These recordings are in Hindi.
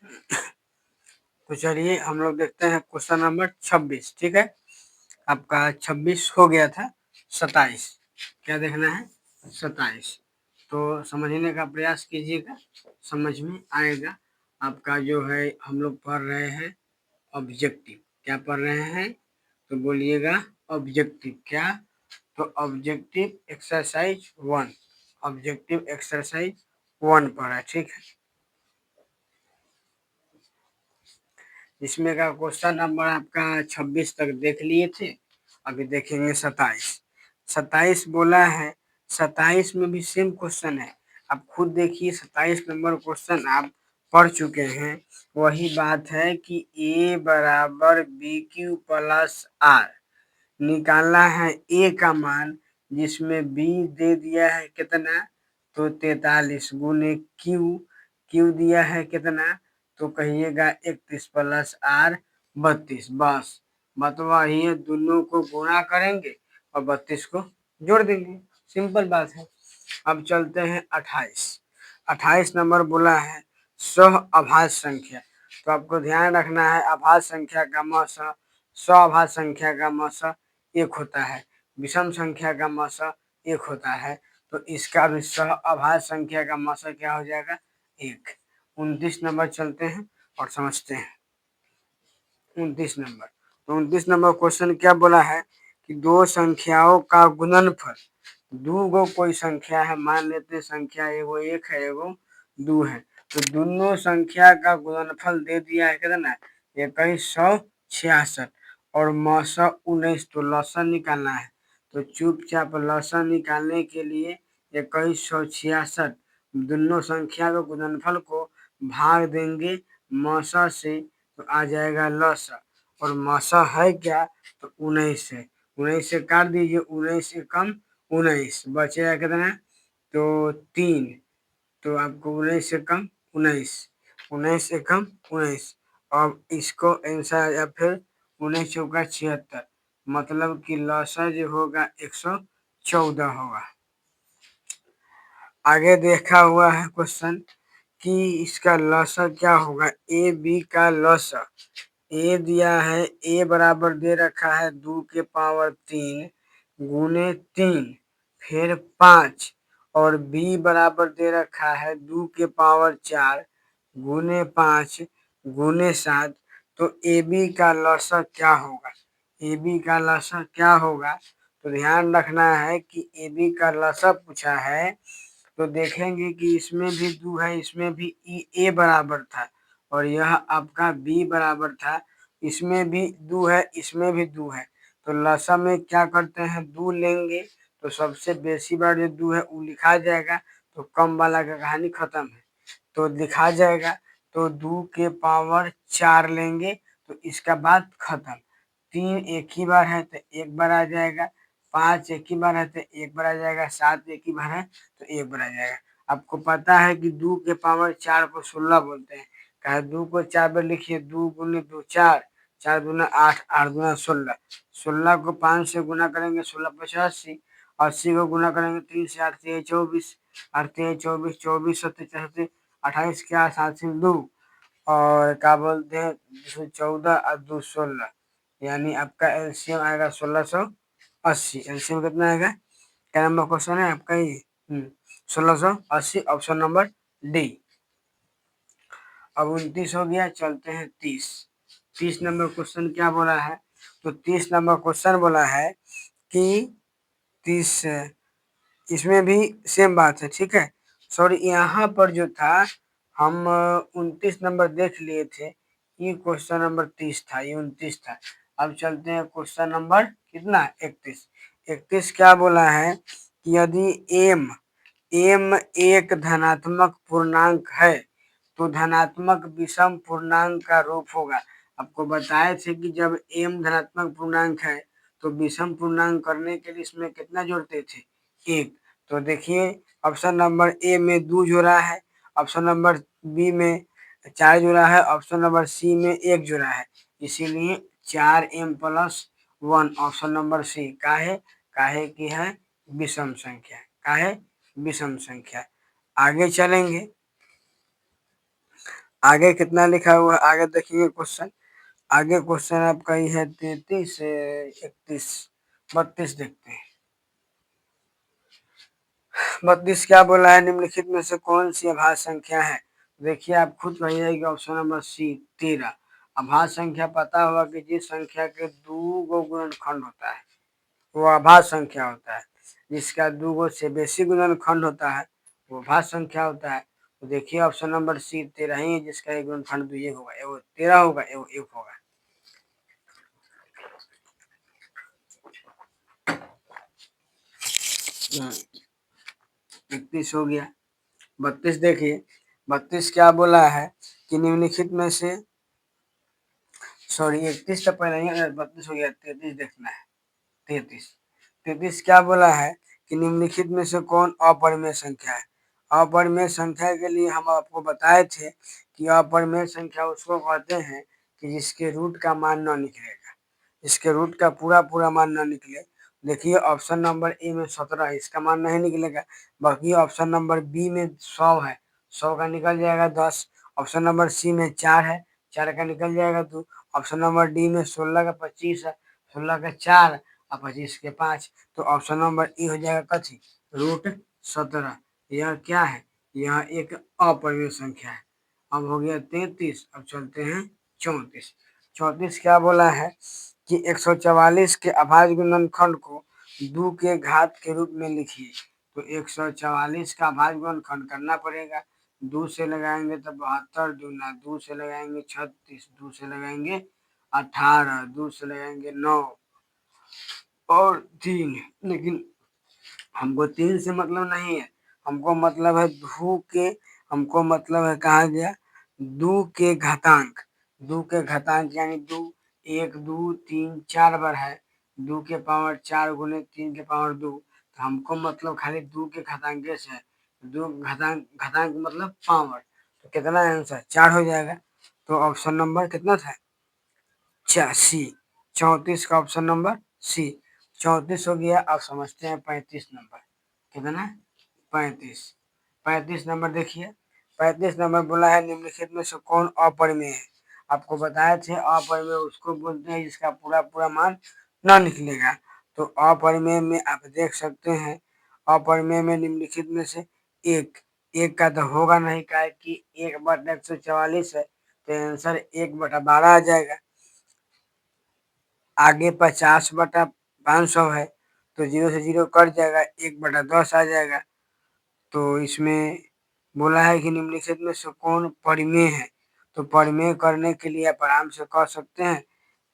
तो चलिए हम लोग देखते हैं क्वेश्चन नंबर 26। ठीक है, आपका 26 हो गया था, 27 क्या देखना है, 27। तो समझने का प्रयास कीजिएगा, समझ में आएगा। आपका जो है हम लोग पढ़ रहे हैं ऑब्जेक्टिव। क्या पढ़ रहे हैं तो बोलिएगा ऑब्जेक्टिव क्या, तो ऑब्जेक्टिव एक्सरसाइज 1, ऑब्जेक्टिव एक्सरसाइज 1 पढ़ा। ठीक है, इसमें का क्वेश्चन नंबर आपका 26 तक देख लिए थे, अभी देखेंगे 27। 27 बोला है, 27 में भी सेम क्वेश्चन है। आप खुद देखिए, 27 नंबर क्वेश्चन आप पढ़ चुके हैं। वही बात है कि ए बराबर बी क्यू प्लस आर निकालना है ए का मान, जिसमें बी दे दिया है कितना, तो 43 गुने क्यू, क्यू दिया है कितना, तो कहिएगा 31 प्लस आर 32। बस बतवा ही है, दोनों को गुणा करेंगे और 32 को जोड़ देंगे, सिंपल बात है। अब चलते हैं 28। 28 नंबर बोला है सह अभाज्य संख्या। तो आपको ध्यान रखना है, अभाज्य संख्या का म अभाज्य संख्या का म एक होता है, विषम संख्या का म एक होता है। तो इसका भी सह अभाज्य संख्या का म क्या हो जाएगा, एक। 29 नंबर चलते हैं और समझते हैं 29 नंबर। तो 29 नंबर क्वेश्चन क्या बोला है कि दो संख्याओं का गुणनफल, दो गो कोई संख्या है, मान लेते हैं संख्या एगो एक है एगो दो है, तो दोनों संख्या का गुणनफल दे दिया है कितना, 2166 और मौसा 19। तो लसन निकालना है, तो चुपचाप लसन निकालने के लिए 2166 दोनों संख्या के गुणनफल को भाग देंगे मौसा से, तो आ जाएगा लसा। और मौसा है क्या, तो 19 है, 19 से काट दीजिए, 19 से कम 19 बचेगा कितना, तो 3। तो आपको 19 से कम 19, 19 से कम 19। अब इसको आंसर या फिर 19 चौका 76, मतलब कि लसा जो होगा 114 होगा। आगे देखा हुआ है क्वेश्चन कि इसका लसा क्या होगा, ए बी का लसा, ए दिया है, ए बराबर दे रखा है 2 के पावर 3 गुने 3 फिर 5, और बी बराबर दे रखा है 2 के पावर 4 गुने 5 गुने 7। तो ए बी का लसा क्या होगा, ए बी का लसा क्या होगा, तो ध्यान रखना है कि ए बी का लसा पूछा है, तो देखेंगे कि इसमें भी 2 है, इसमें भी ए बराबर था और यह आपका बी बराबर था, इसमें भी 2 है, इसमें भी 2 है। तो लसा में क्या करते हैं, 2 लेंगे तो सबसे बेसी बार जो 2 है वो लिखा जाएगा, तो कम वाला का कहानी खत्म है, तो लिखा जाएगा। तो 2 के पावर 4 लेंगे तो इसका बात खत्म। 3 एक ही बार है तो एक बार आ जाएगा, 5 एक ही बार है तो एक बार आ जाएगा, 7 एक ही बार है तो एक बार आ जाएगा। आपको पता है कि 2 के पावर 4 को 16 बोलते हैं, कहे 2 को 4 बार लिखिए, 2 गुने 2 4, 4 दूना 8, 8 दूना 16, 16 को 5 से गुना करेंगे 16 पचास 80, 80 को गुना करेंगे 3 से, 8 से 24, 8 से 24, 24 सत्ते 28 के 7 से 2, और क्या बोलते हैं 214 और 216, यानी आपका एलसीएम आएगा 1680। एलसीएम कितना आएगा, क्या नंबर क्वेश्चन है आपका ये, 1680, ऑप्शन नंबर डी। अब 29 हो गया, चलते हैं 30। 30 नंबर क्वेश्चन क्या बोला है, तो 30 नंबर क्वेश्चन बोला है कि 30, इसमें भी सेम बात है। ठीक है, सॉरी यहाँ पर जो था हम 29 नंबर देख लिए थे, ये क्वेश्चन नंबर 30 था, ये 29 था। अब चलते हैं क्वेश्चन नंबर कितना, 31। 31 क्या बोला है कि यदि एम एम एक धनात्मक पूर्णांक है तो धनात्मक विषम पूर्णांक का रूप होगा। आपको बताए थे कि जब एम धनात्मक पूर्णांक है तो विषम पूर्णांक करने के लिए इसमें कितना जोड़ते थे, एक। तो देखिए ऑप्शन नंबर ए में 2 जोड़ा है, ऑप्शन नंबर बी में 4 जोड़ा है, ऑप्शन नंबर सी में 1 जोड़ा है, इसीलिए 4m+1 ऑप्शन नंबर सी काहे की है विषम संख्या, काहे विषम संख्या। आगे चलेंगे आगे कितना लिखा हुआ है, आगे देखिए क्वेश्चन। आगे क्वेश्चन आपका ये है 33 से 31, 32 देखते हैं। 32 क्या बोला है, निम्नलिखित में से कौन सी अभाज्य संख्या है। देखिए आप खुद कहिए कि ऑप्शन नंबर सी 13। अभाज्य संख्या पता होगा कि जिस संख्या के दो गो गुणनखंड होता है वो अभाज्य संख्या होता है। जिसका दो गो से बेसी गुणनखंड होता है वो अभाज्य संख्या होता है। तो देखिए ऑप्शन नंबर सी 13 ही है, जिसका एक गुणनखंड दुइये होगा, एगो 13 होगा एगो 1 होगा। 31 हो गया। 32 देखिए, 32 क्या बोला है कि निम्नलिखित में से, सॉरी 31 तो पहले ही 32 हो गया, 33 देखना है। 33 क्या बोला है कि निम्नलिखित में से कौन अपरिमेय संख्या है। अपरिमेय संख्या के लिए हम आपको बताए थे कि अपरिमेय संख्या उसको कहते हैं कि जिसके रूट का मान न निकलेगा, जिसके रूट का पूरा पूरा मान न निकले। देखिए ऑप्शन नंबर ए में 17 है, इसका मान नहीं निकलेगा। बाकी ऑप्शन नंबर बी में 100 है, 100 का निकल जाएगा 10। ऑप्शन नंबर सी में 4 है, 4 का निकल जाएगा 2। ऑप्शन नंबर डी में 16 का 25 है, 16 का 4 और 25 के 5। तो ऑप्शन नंबर ई हो जाएगा कथी, रूट 17। यह क्या है, यह एक अपरिमेय संख्या है। अब हो गया 33। अब चलते हैं 34। 34 क्या बोला है कि 144 के अभाज्य गुणनखंड को 2 के घात के रूप में लिखिए। तो 144 का अभाज्य गुणनखंड करना पड़ेगा। 2 से लगाएंगे तो 72 दूना, 2 से लगाएंगे 36, 2 से लगाएंगे 18, 2 से लगाएंगे 9 और 3। लेकिन हमको 3 से मतलब नहीं है, हमको मतलब है दो के, हमको मतलब है कहा गया 2 के घातांक। 2 के घातांक यानी 2, 1 2 3 4 बार है, 2 के पावर 4 गुने 3 के पावर 2। तो हमको मतलब खाली 2 के घातांक से है, 2 घातांक, घातांक मतलब पावर। तो कितना आंसर 4 हो जाएगा। तो ऑप्शन नंबर कितना था, सी। 34 का ऑप्शन नंबर सी। 34 हो गया। अब समझते हैं 35 नंबर कितना, 35। 35 नंबर देखिए, 35 नंबर बोला है निम्नलिखित में से कौन अपरिमेय है। आपको बताए थे अपरिमेय उसको बोलते हैं जिसका पूरा पूरा मान न निकलेगा। तो अपरिमेय में आप देख सकते हैं, अपरिमेय में निम्नलिखित में से एक का तो होगा नहीं, का है कि 1/144 है, तो आंसर 1/12 आ जाएगा। आगे 50/500 है, तो 0 से 0 कट जाएगा, 1/10 आ जाएगा। तो इसमें बोला है कि निम्नलिखित में से कौन परिमेय है। तो परिमेय करने के लिए आप आराम से कह सकते हैं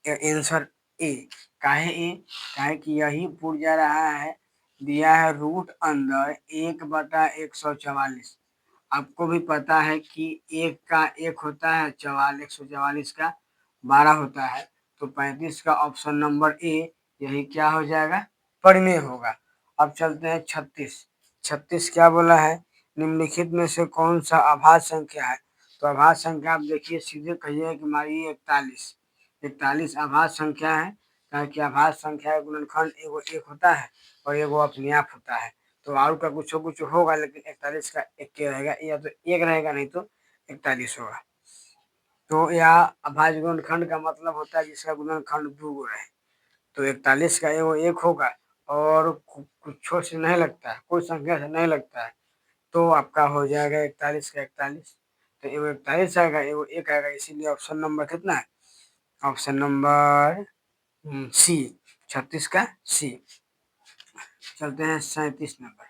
आंसर ए। काहे ए, काहे कि यही पूछ जा रहा है, दिया है रूट अंदर 1/144। आपको भी पता है कि 1 का 1 होता है, 144 का 12 होता है। तो 35 का ऑप्शन नंबर ए यही क्या हो जाएगा, परिमेय होगा। अब चलते हैं 36। 36 क्या बोला है, निम्नलिखित में से कौन सा अभाज्य संख्या है। तो अभाज्य संख्या आप देखिए, सीधे कहिए कि हमारी 41। 41 अभाज्य संख्या है, ताकि अभाज्य संख्या का गुणनखंड एगो 1 होता है और एगो अपने आप होता है। तो आउट का कुछ होगा, लेकिन 41 का 1 के रहेगा, या तो 1 रहेगा नहीं तो 41 होगा। तो यह अभाज्य गुणनखंड का मतलब होता है जिसका गुणनखंड 2 गो रहे। तो 41 का एगो 1 होगा और कुछो से नहीं लगता है, कोई संख्या से नहीं लगता है। तो आपका हो जाएगा 41 का 41। तो एगो 41 आएगा, एगो 1 आएगा, इसीलिए ऑप्शन नंबर कितना है, ऑप्शन नंबर सी, 36 का सी। चलते हैं 37 नंबर।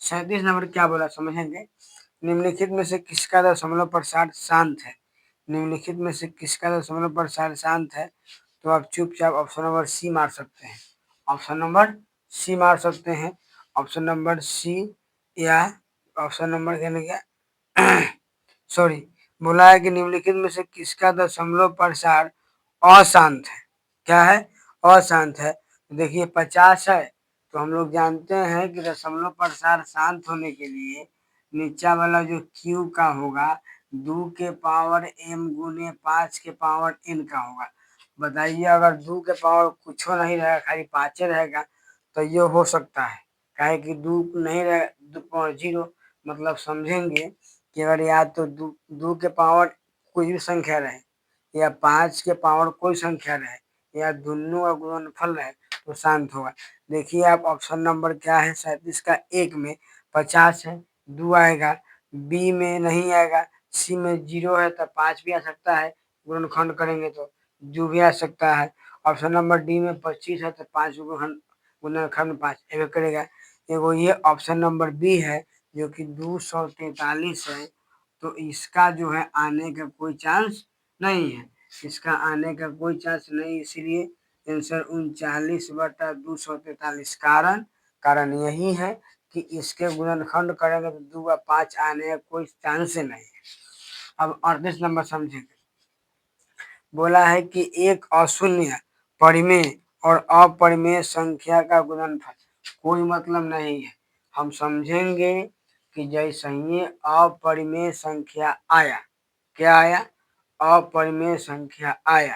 37 नंबर क्या बोला समझेंगे, निम्नलिखित में से किसका दशमलव प्रसार शांत है। निम्नलिखित में से किसका दशमलव प्रसार शांत है। तो आप चुपचाप ऑप्शन नंबर सी मार सकते हैं, ऑप्शन नंबर सी मार सकते हैं। ऑप्शन नंबर सी या ऑप्शन नंबर क्या लिखा, सॉरी, बोला है कि निम्नलिखित में से किसका दशमलव प्रसार अशांत है। क्या है, अशांत है। देखिए 50 है, तो हम लोग जानते हैं कि दशमलव प्रसार शांत होने के लिए नीचा वाला जो क्यू का होगा 2 के पावर m गुने 5 के पावर n का होगा। बताइए अगर 2 के पावर कुछ नहीं रहेगा, खाली 5 रहेगा, तो ये हो सकता है। काहे कि 2 नहीं रहेगा, 2 0, मतलब समझेंगे कि अगर या तो 2 के पावर कोई भी संख्या रहे या 5 के पावर कोई संख्या रहे या दोनों का गुणनफल रहे तो शांत होगा। देखिए आप ऑप्शन नंबर क्या है 37 का 1 में 50 है 2 आएगा, बी में नहीं आएगा, सी में 0 है तो 5 भी आ सकता है, गुणनखंड करेंगे तो 2 भी आ सकता है। ऑप्शन नंबर डी में 25 है तो 5 गुणनखंड 5 एवं करेगा। एगो ये ऑप्शन नंबर बी है जो कि 243 है, तो इसका जो है आने का कोई चांस नहीं है, इसका आने का कोई चांस नहीं, इसीलिए आंसर 39/243। कारण यही है कि इसके गुणनखंड करेंगे तो 2 का 5 आने का कोई चांस नहीं है। अब 38 नंबर समझेंगे। बोला है कि एक अशून्य परिमेय और अपरिमेय संख्या का गुणनफल कोई मतलब नहीं है। हम समझेंगे कि जैसे ही अपरिमेय संख्या आया, क्या आया, अपरिमेय संख्या आया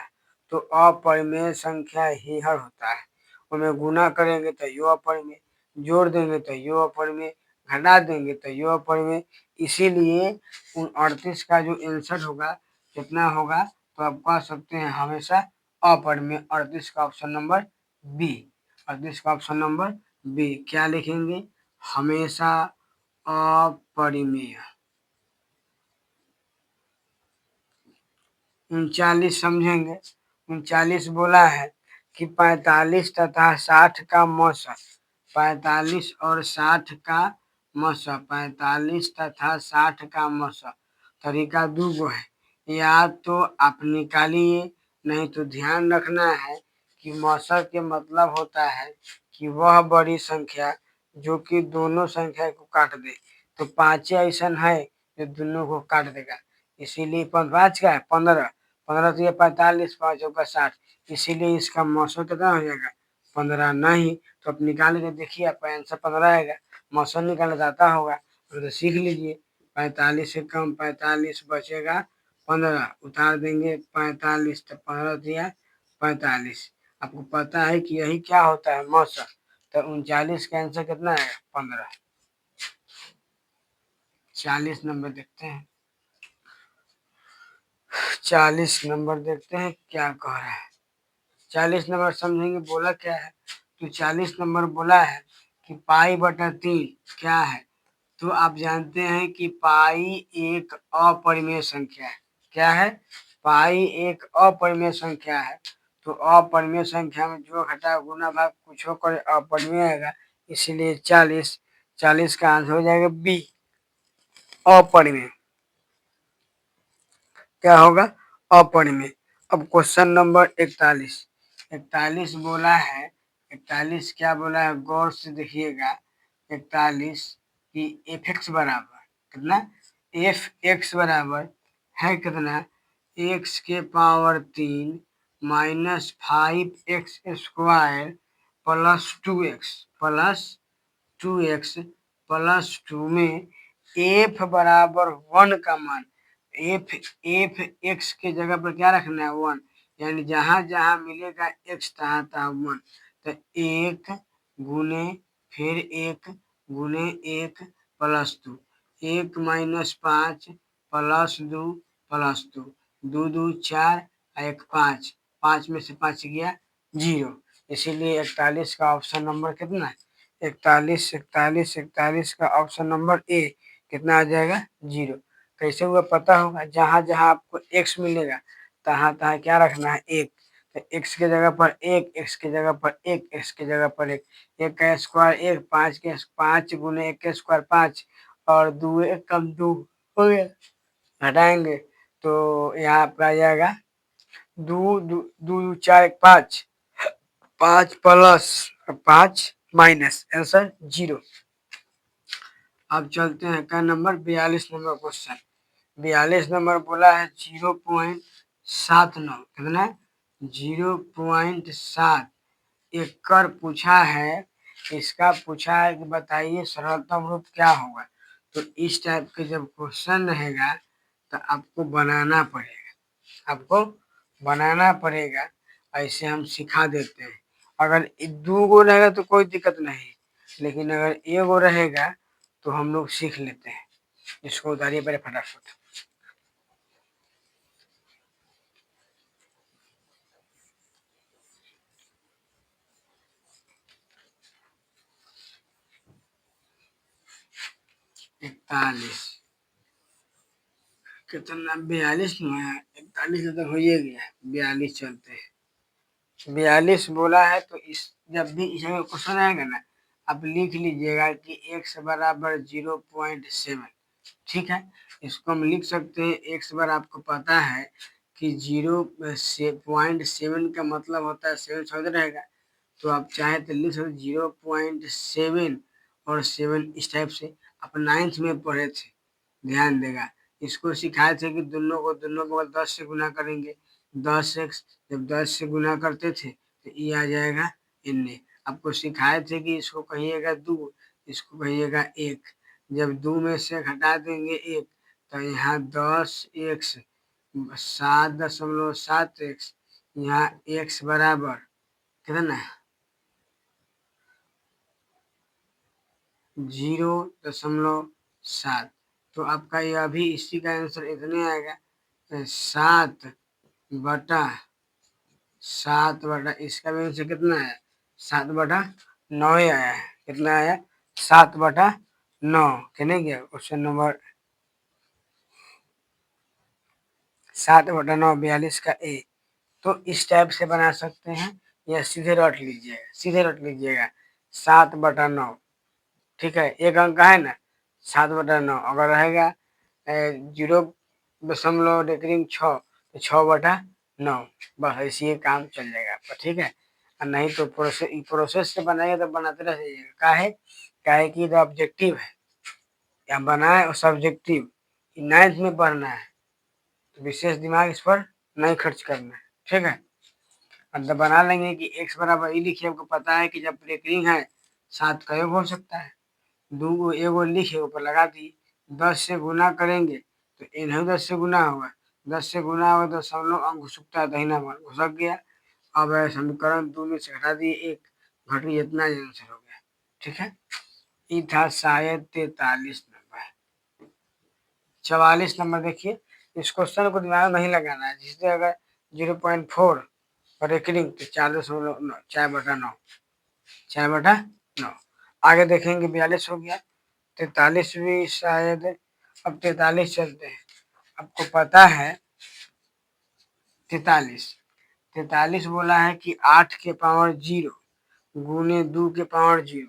तो अपरिमेय संख्या ही हर होता है, उनमें गुना करेंगे तो यो अपरिमेय, जोड़ देंगे तो यो अपरिमेय, घटा देंगे तो यो अपरिमेय। इसीलिए 38 का जो आंसर होगा कितना होगा, तो आप कह सकते हैं हमेशा अपरिमेय। 38 का ऑप्शन नंबर बी, 38 का ऑप्शन नंबर बी क्या लिखेंगे, हमेशा अपरिमेय। 39 समझेंगे। 39 बोला है कि 45 तथा 60 का मौसा, 45 और 60 का मौसा, 45 तथा 60 का मौसा तरीका दूगो है, या तो आप निकालिए, नहीं तो ध्यान रखना है कि मौसा के मतलब होता है कि वह बड़ी संख्या जो कि दोनों संख्या को काट दे, तो 5 ऐसा है जो दोनों को काट देगा, इसीलिए 5 का है 15, 15 तो ये 45, 5 का 60, इसीलिए इसका मौसम कितना हो जाएगा 15। नहीं तो आप निकाल के देखिए आपका आंसर 15 आएगा। मौसम निकालना जाता होगा तो सीख लीजिए। 45 से कम 45 बचेगा 15, उतार देंगे 45 तो 15 दिया 45। आपको पता है कि यही क्या होता है मौसम, तो 39 का आंसर कितना है 15। 40 नंबर देखते हैं, 40 नंबर देखते हैं क्या कह रहा है। 40 नंबर समझेंगे बोला क्या है, तो 40 नंबर बोला है कि पाई/3 क्या है, तो आप जानते हैं कि पाई एक अपरिमेय संख्या है। क्या है, पाई एक अपरिमेय संख्या है, तो अपरिमेय संख्या में जो घटा गुना भाग कुछ करे अपरिमेय आएगा, इसीलिए 40, 40 का आंसर हो जाएगा बी अपरिमेय। क्या होगा, अपरिमेय। अब क्वेश्चन नंबर 41, 41 बोला है, 41 क्या बोला है गौर से देखिएगा। 41 की एफ एक्स बराबर कितना, एफ एक्स बराबर है कितना, एक्स के power 3 minus 5x square plus 2x plus 2x plus 2 में एफ बराबर 1 का मान, एफ एफ एक्स के जगह पर क्या रखना है 1, यानी जहां जहां मिलेगा एक्स तहाँ तहाँ 1, तो 1 गुने फिर 1 गुने 1 प्लस 2, 1 माइनस 5 प्लस 2 प्लस 2, 2 2 4 1 5, 5 में से 5 गया 0, इसीलिए 41 का ऑप्शन नंबर कितना है 41, 41, 41 का ऑप्शन नंबर ए कितना आ जाएगा 0। कैसे हुआ पता होगा, जहां जहां आपको एक्स मिलेगा तहां तहां क्या रखना है 1, तो एक्स के जगह पर 1, एक्स के जगह पर 1, एक्स के जगह पर 1, 1 का स्क्वायर 1, 5 के 5 गुने 1 के स्क्वायर 5 और 2 1 कम 2 हो गया, हटाएंगे तो यहाँ पर आ जाएगा 2 2 2 4 5, 5 प्लस 5 माइनस आंसर 0। अब चलते हैं का नंबर 42 नंबर क्वेश्चन। 42 नंबर बोला है 0.79 कितना, 0.7 एकड़ पूछा है। इसका पूछा है कि बताइए सरलतम रूप क्या होगा, तो इस टाइप के जब क्वेश्चन रहेगा तो आपको बनाना पड़ेगा, आपको बनाना पड़ेगा। ऐसे हम सिखा देते हैं, अगर 2 गो रहेगा तो कोई दिक्कत नहीं, लेकिन अगर 1 गो रहेगा तो हम लोग सीख लेते हैं। इसको उतारिए पहले फटाफट। 41 कितना 42 में है, 41 तो हो ही गया, 42 चलते हैं। 42 बोला है तो इस जब भी इस क्वेश्चन आएगा ना, आप लिख लीजिएगा कि x बराबर 0.7। ठीक है, इसको हम लिख सकते हैं x बार आपको पता है कि 0.7 का मतलब होता है 7 समझ रहेगा, तो आप चाहे तो लिख सकते 0.7 और 7 इस टाइप से। आप 9th में पढ़े थे, ध्यान देगा। इसको सिखाए थे कि दोनों को 10 से गुना करेंगे, 10x जब 10 से गुना करते थे तो ये आ जाएगा इनने। आपको सिखाए थे कि इसको कहिएगा 2, इसको कहिएगा 1। जब 2 में से घटा देंगे 1 तो यहाँ 10x 7.7x, यहाँ x बराबर कितना 0.7। तो आपका यह भी इसी का आंसर इतने आएगा 7/7 इसका भी आंसर कितना है 7/9 आया है। कितना आया 7/9। कहने गया क्वेश्चन नंबर 7/9 42 का ए। तो इस टाइप से बना सकते हैं या सीधे रट लीजिएगा, सीधे रट लीजिएगा 7/9। ठीक है, एक अंक है ना 7/9, अगर रहेगा 0.6 तो 6/9, बस ऐसे ही काम चल जाएगा आपका। ठीक है, और नहीं तो प्रोसेस से बनाइए तो बनाते रह जाइएगा। काहे कि तो ऑब्जेक्टिव है, या बनाए और सब्जेक्टिव 9th में पढ़ना है, तो विशेष दिमाग इस पर नहीं खर्च करना है। ठीक है, मतलब बना लेंगे कि x बराबर ई लिखिए, आपको पता है कि जब ब्रेकिंग है 7 का योग हो सकता है, 2 एगो लिखे ऊपर लगा दिए, 10 से गुना करेंगे तो इन्हें 10 से गुना होगा, 10 से गुना होगा तो सब लोग अंक घुसकता है, दहिना मान घुसक गया। अब समीकरण 2 में से घटा दिए 1, घट गया, इतना आंसर हो गया। ठीक है, ये था शायद 43 नंबर। 44 नंबर देखिए, इस क्वेश्चन को दिमाग नहीं लगाना है, जिससे अगर 0.4 और रेकरिंग तो 4/9 4/9। आगे देखेंगे 42 हो गया, 43 भी शायद। अब 43 चलते हैं, आपको पता है 43 बोला है कि 8 के पावर 0 गुने 2 के पावर 0।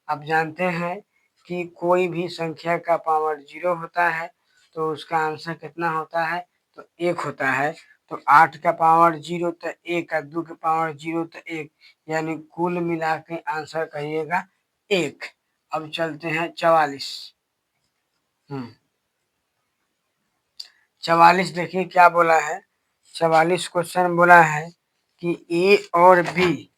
आप जानते हैं कि कोई भी संख्या का पावर 0 होता है तो उसका आंसर कितना होता है, तो 1 होता है। तो 8 का पावर 0 तो 1 है, 2 के पावर 0 तो 1, यानी कुल मिला के आंसर कहिएगा 1। अब चलते हैं 44। 44 देखिए क्या बोला है, 44 क्वेश्चन बोला है कि ए और बी,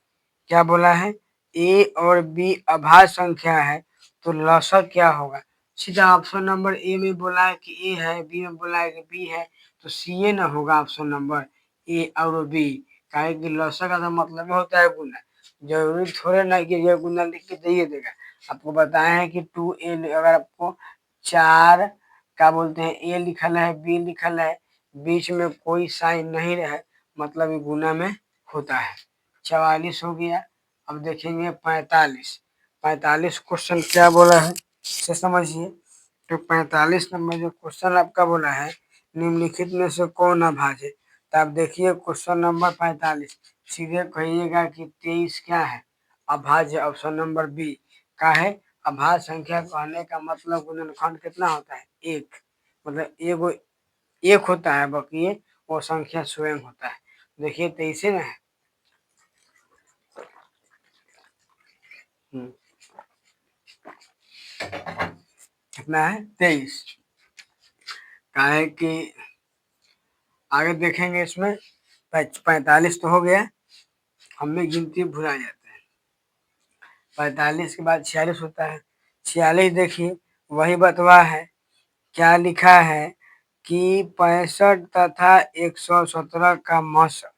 क्या बोला है, ए और बी अभाज्य संख्या है तो लसागु क्या होगा। सीधा ऑप्शन नंबर ए में बोला है कि ए है, बी में बोला है कि बी है, तो सी ए ना होगा ऑप्शन नंबर ए और बी। काहे कि लसागु का तो मतलब होता है गुना, जरूरी थोड़े ना कि ये गुना लिख के दे देगा। आपको बताए हैं कि 2a, अगर आपको 4 क्या बोलते हैं ए लिखल है, बी लिखल है, बीच में कोई साइन नहीं रहे, मतलब ये गुना में होता है। 44 हो गया। अब देखेंगे 45 क्वेश्चन क्या बोला है से समझिए। तो 45 नंबर जो क्वेश्चन आपका बोला है, निम्नलिखित में से कौन अभाज्य है। तो आप देखिए क्वेश्चन नंबर 45, सीधे कहिएगा कि 23 क्या है अभाज्य, ऑप्शन नंबर बी का है। अभाज्य संख्या कहने का मतलब गुणनखंड कितना होता है 1, मतलब एगो 1 होता है, बाकी ये वो संख्या स्वयं होता है। देखिए 23 ना है। कितना है 23। काहे कि आगे देखेंगे इसमें 45 तो हो गया, हमें गिनती भुला जाते हैं। 45 के बाद 46 होता है। 46 देखिए वही बतवा है, क्या लिखा है कि 65 तथा 117 का मौसा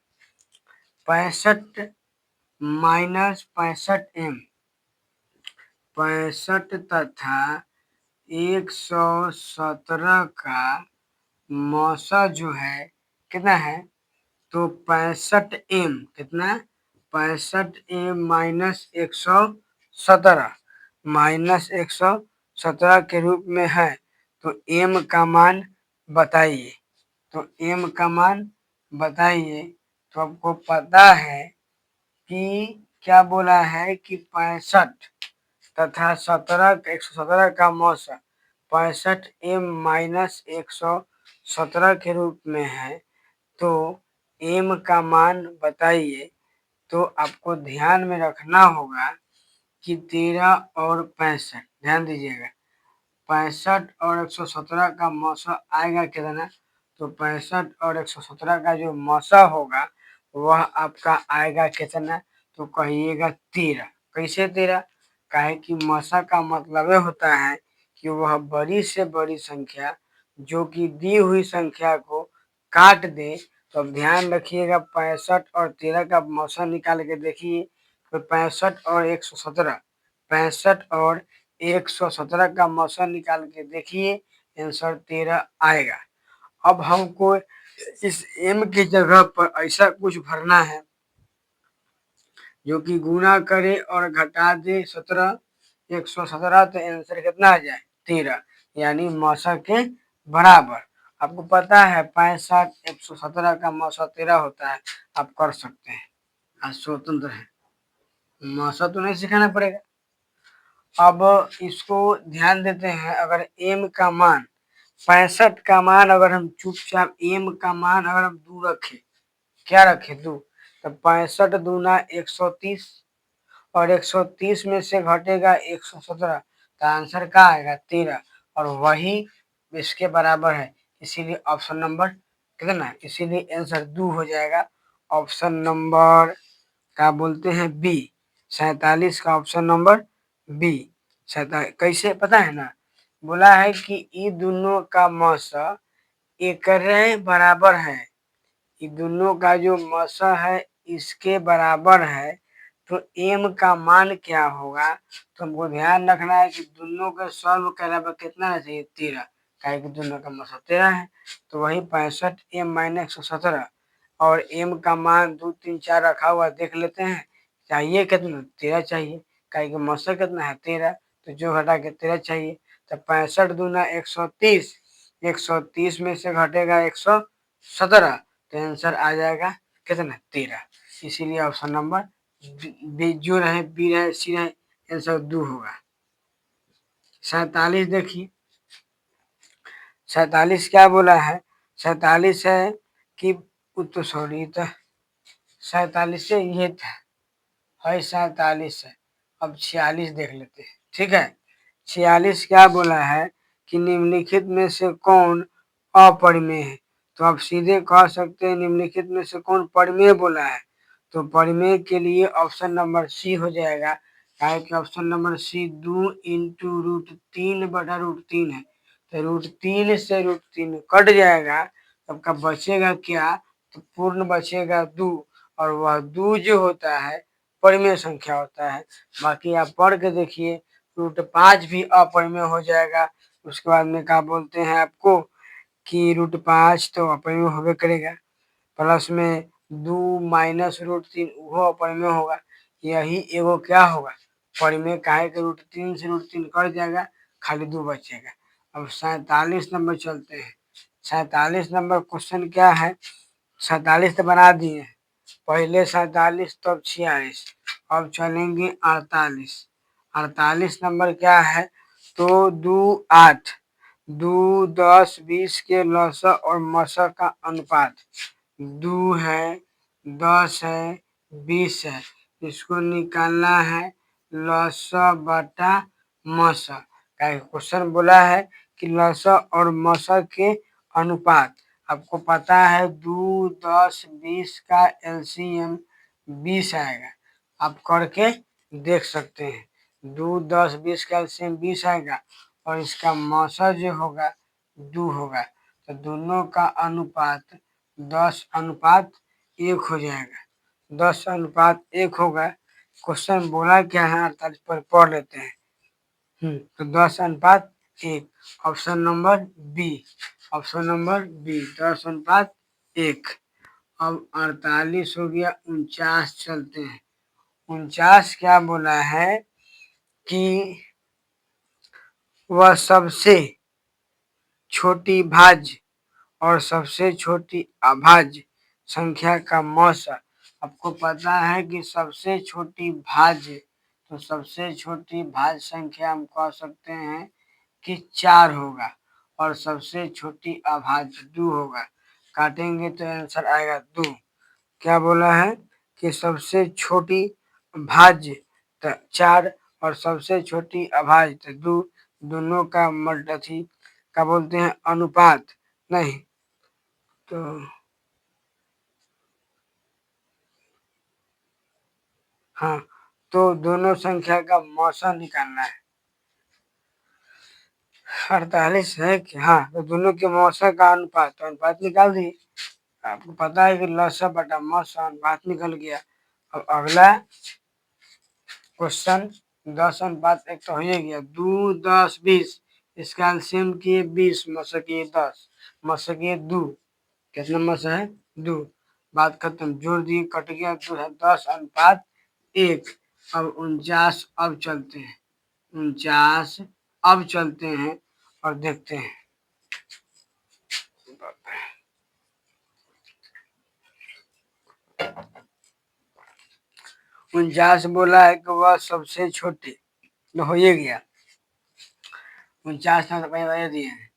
65 माइनस 65m, 65 तथा 117 का मौसा जो है कितना है, तो 65m, कितना 65m माइनस 117 के रूप में है। तो m का मान बताइए। तो m का मान बताइए। तो आपको पता है कि क्या बोला है कि 65 तथा 117 का मौसा 65 m माइनस 117 के रूप में है। तो m का मान बताइए। तो आपको ध्यान में रखना होगा कि 13 और 65, ध्यान दीजिएगा, 65 और 117 का मौसा आएगा कितना? तो 65 और 117 का जो मौसा होगा वह आपका आएगा कितना? तो कहिएगा 13। कैसे 13? काहे कि मौसा का मतलब होता है कि वह बड़ी से बड़ी संख्या जो कि दी हुई संख्या को काट दे। तो अब ध्यान रखिएगा, 65 और 13 का मौसा निकाल के देखिए। तो 65 और 117, 65 और 117 का मौसा निकाल के देखिए, आंसर 13 आएगा। अब हमको इस m की जगह पर ऐसा कुछ भरना है जो कि गुना करे और घटा दे 17, 117, तो आंसर कितना आ जाए? 13, यानी मौसा के बराबर। आपको पता है 65, 117 का मौसा 13 होता है। आप कर सकते हैं, आज स्वतंत्र है, मौसा तो नहीं सिखाना पड़ेगा। अब इसको ध्यान देते हैं, अगर m का मान 65 का मान अगर हम चुपचाप m का मान अगर हम 2 रखें, क्या रखें? 2, तो 65 दूना 130 और 130 में से घटेगा 117, तो आंसर क्या आएगा? 13, और वही इसके बराबर है। इसीलिए ऑप्शन नंबर कितना? इसीलिए आंसर 2 हो जाएगा। ऑप्शन नंबर क्या बोलते हैं? बी, 47 का ऑप्शन नंबर बी। कैसे पता है ना? बोला है कि ये दोनों का मौसा एकरे बराबर है। ये दोनों का जो मौसा है इसके बराबर है। तो m का मान क्या होगा? तो हमको ध्यान रखना है कि दोनों का सॉल्व करे पर कितना है चाहिए? 13, काहे कि दोनों का मौसा 13 है। तो वही 65 m माइनस 117 और m का मान 2, 3, 4 रखा हुआ देख लेते हैं। चाहिए कितना? 13 चाहिए, काहे कि मौसा कितना है? 13, तो जो घटा के 13 चाहिए। तो 65 दूना 130, 130 में से घटेगा 117, तो आंसर आ जाएगा कितना? 13। इसीलिए ऑप्शन नंबर बी जो रहे, बी रहे, सी रहे, आंसर 2 होगा। 47 देखिए, 47 क्या बोला है? 47 है कि तो सॉरी, तो 47 से ये था है, 47 है। अब 46 देख लेते हैं, ठीक है। 46 क्या बोला है कि निम्नलिखित में से कौन अपरिमेय है? तो आप सीधे कह सकते हैं निम्नलिखित में से कौन परिमेय बोला है। तो परिमेय के लिए ऑप्शन नंबर सी हो जाएगा, काहे कि ऑप्शन नंबर सी 2 इंटू √3/√3 है। तो √3 से √3 कट जाएगा, तो आपका बचेगा क्या? तो पूर्ण बचेगा 2, और वह 2 जो होता है परिमेय संख्या होता है। बाकी आप पढ़ के देखिए, √5 भी अपरिमेय हो जाएगा। उसके बाद में क्या बोलते हैं आपको कि √5 तो अपरिमेय होबे करेगा, प्लस में 2 माइनस √3 वो अपरिमेय होगा। यही एगो क्या होगा? परिमेय, काहे कि √3 से √3 कट जाएगा, खाली 2 बचेगा। अब 47 नंबर चलते हैं। 47 नंबर क्वेश्चन क्या है? 47 तो बना दिए हैं, पहले 47 तब 46, अब चलेंगे 48। 48 नंबर क्या है? तो 2, 8, 2, 10, 20 के लसा और मसा का अनुपात 2 है, 10 है, 20 है। इसको निकालना है लसा बटा मसा। क्वेश्चन बोला है कि लसा और मसा के अनुपात। आपको पता है 2, 10, 20 का एलसीएम 20 आएगा। आप करके देख सकते हैं। 2, 10, 20 का एलसीएम 20 आएगा और इसका मौसा जो होगा 2 होगा। तो दोनों का अनुपात 10:1 हो जाएगा। 10:1 होगा। क्वेश्चन बोला क्या है? 48 पर पढ़ लेते हैं। तो 10:1, option number B, option number B 10:1। अब 48 हो गया, 49 चलते हैं। 49 क्या बोला है कि वह सबसे छोटी भाज्य और सबसे छोटी अभाज्य संख्या का मौसा। आपको पता है कि सबसे छोटी भाज्य, तो सबसे छोटी भाज्य संख्या हम कह सकते हैं कि 4 होगा और सबसे छोटी अभाज्य 2 होगा। काटेंगे तो आंसर आएगा 2। क्या बोला है कि सबसे छोटी भाज्य 4 और सबसे छोटी अभाज्य 2, दोनों का मल्टी क्या बोलते हैं, अनुपात नहीं, तो हाँ, तो दोनों संख्या का मौसा निकालना है। 48 है कि हाँ, तो दोनों के मौसा का अनुपात, तो अनुपात निकाल दी। आपको पता है कि लसा बटा मौसा, अनुपात निकल गया। अब अगला क्वेश्चन 10:1 तो हो ही गया। 2, 10, 20, इसका एलसीएम किए 20, मौसा किए 10, मौसा किए 2, कितना मौसा है 2। बात खत्म, जोड़ दिए, कट गया, 2 है 10:1। अब 49 अब चलते हैं, 49 अब चलते हैं और देखते हैं। 49 बोला है कि वह सबसे छोटी, तो हो ही गया। 49 नंबर पहले दिए हैं।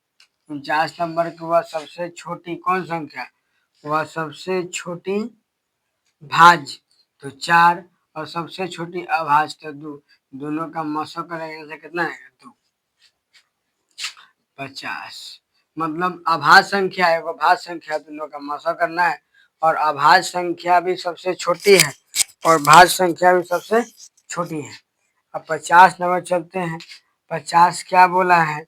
49 नंबर की वह सबसे छोटी कौन संख्या, वह सबसे छोटी भाज्य तो 4 और सबसे छोटी अभाज्य तो 2, दोनों का मौसा करेंगे तो कितना है 2। 50 मतलब अभाज्य संख्या है, वो भाज्य संख्या, दोनों का मौसा करना है और अभाज्य संख्या भी सबसे छोटी है और भाज्य संख्या भी सबसे छोटी है। अब 50 नंबर चलते हैं। 50 क्या बोला है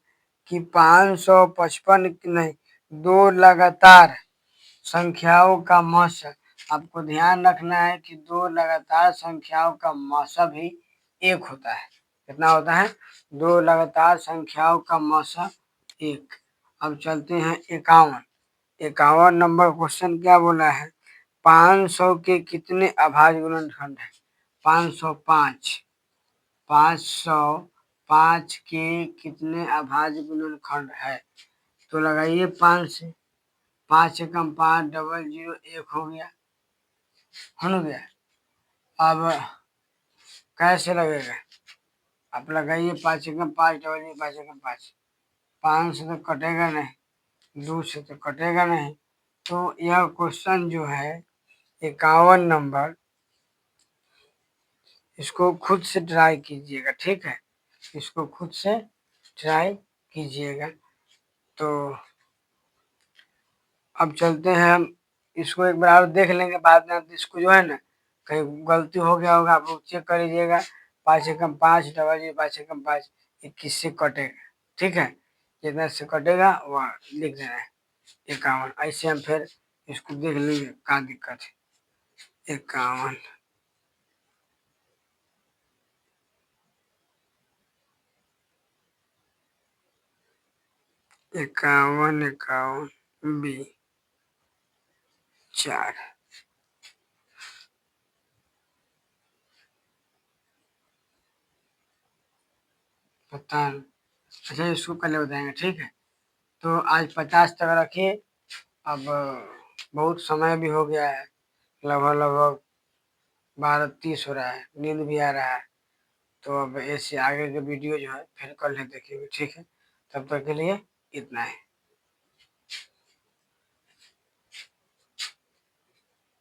कि 555 नहीं, 2 लगातार संख्याओं का मौसा। आपको ध्यान रखना है कि 2 लगातार संख्याओं का मौसा भी 1 होता है। कितना होता है, 2 लगातार संख्याओं का मौसा 1। अब चलते हैं 51। 51 नंबर क्वेश्चन क्या बोला है, 500 के कितने अभाज्य गुणनखंड है। 505, 505 के कितने अभाज्य गुणनखंड है, तो लगाइए 5 से, 5 एकम 5, डबल 0, 1 हो गया, हो गया। अब कैसे लगेगा, आप लगाइए 5 एकम 5, डबल 0, 5 एकम 5, 5 से तो कटेगा नहीं, 2 से तो कटेगा नहीं। तो यह क्वेश्चन जो है 51 नंबर, इसको खुद से ट्राई कीजिएगा, ठीक है, इसको खुद से ट्राई कीजिएगा। तो अब चलते हैं हम, इसको एक बार और देख लेंगे बाद में। इसको जो है ना, कहीं गलती हो गया होगा, आप लोग चेक कर लीजिएगा। 5 एकम 5, डबल 0, 5 एकम 5, 21 से कटेगा, ठीक है, जितना से कटेगा वह लिख देना है 51। ऐसे हम फिर इसको देख लेंगे क्या दिक्कत है। 51, 51, 51 बी 4, पता नहीं। अच्छा, इसको पहले बताएंगे, ठीक है। तो आज 50 तक रखिए। अब बहुत समय भी हो गया है, लगभग लगभग 12:30 हो रहा है, नींद भी आ रहा है। तो अब ऐसे आगे के वीडियो जो है फिर कल ही देखेंगे, ठीक है। तब तक के लिए इतना है।